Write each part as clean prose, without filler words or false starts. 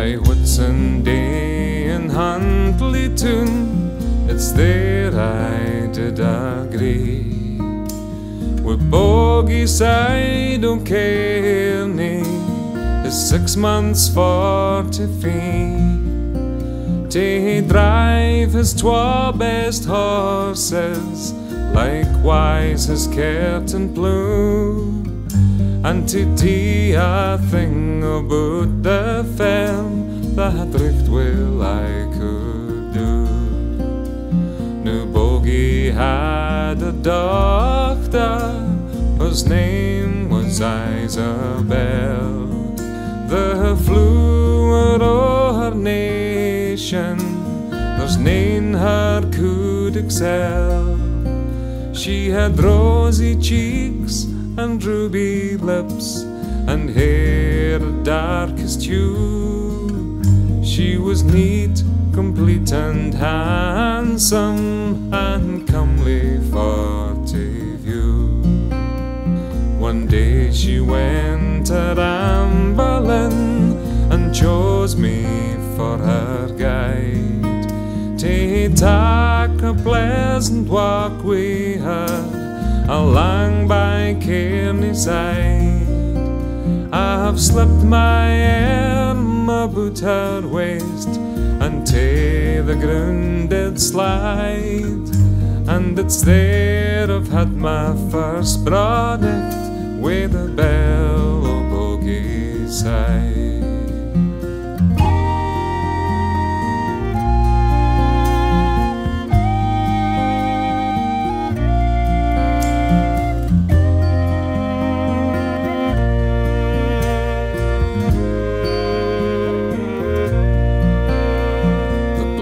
By Whitsunday and Huntlytoon, it's there I did agree. With Bogieside O'Kearney is 6 months for to fee, to drive his 2 best horses, likewise his curtain plume, and to do a thing about the firm that richt well I could do. Now Bogie had a doctor whose name was Isabel. The flower o' her nation, there's nane her could excel. She had rosy cheeks and ruby lips, and hair dark as dew. She was neat, complete and handsome, and comely for to view. One day she went a rambling, and chose me for her guide, to take a pleasant walk with her along by Kearney side. I've slipped my arm about her waist, and to the ground did slide, and it's there I've had my first product with the bell o' Bogieside.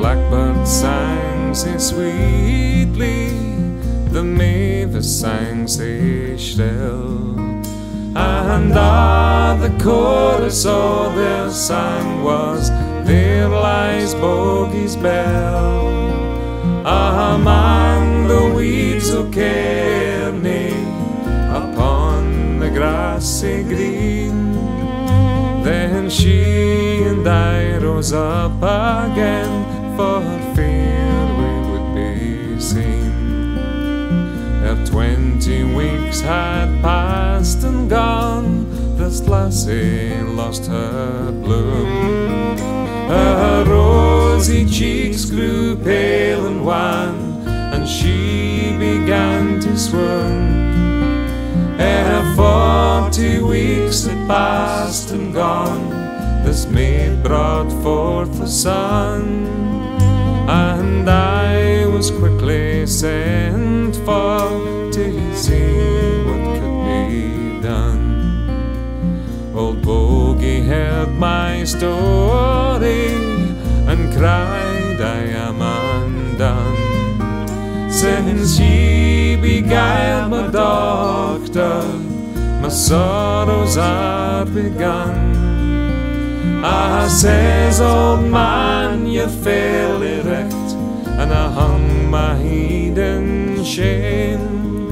Blackbird sang so sweetly, the mavis sang so shrill, and the chorus of their song was, there lies Bogie's bell. Among the weeds o' Kearney, upon the grassy green, then she and I rose up again, for fear we would be seen. Ere 20 weeks had passed and gone, this lassie lost her bloom. Her rosy cheeks grew pale and wan, and she began to swoon. Ere 40 weeks had passed and gone, this maid brought forth a son, and I was quickly sent for to see what could be done. Old Bogie heard my story and cried, I am undone. Since ye beguiled my doctor, my sorrows are begun. I says, old man, you're fairly wrecked, and I hung my head in shame.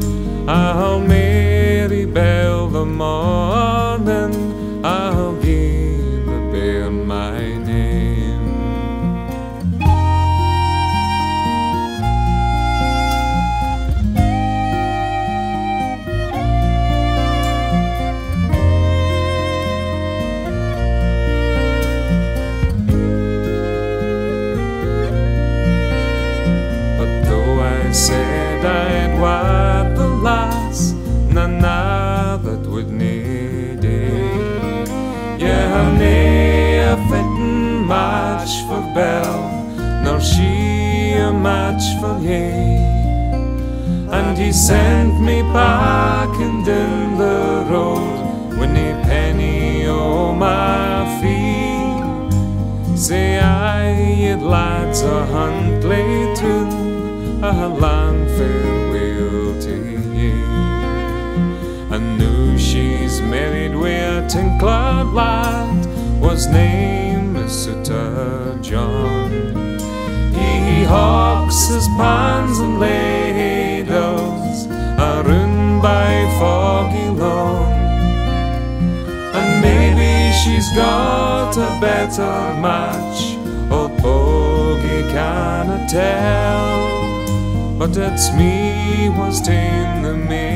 I'll marry Bell the morning, I'll give the bear my name. I said I'd wed the lass, none that would need it. You're nae a fitting match for Bell, nor she a match for ye. And he sent me packing down the road with nae penny o' my fee. Say I, ye lads o' Huntlytoon, a long farewell to ye. And now she's married with a tinkler lad, whose name is Suitor John. He hawks his pans and ladles around by Foggy Lawn, and maybe she's got a better match, old Bogie cannot tell. But it's me was ta'en the maid.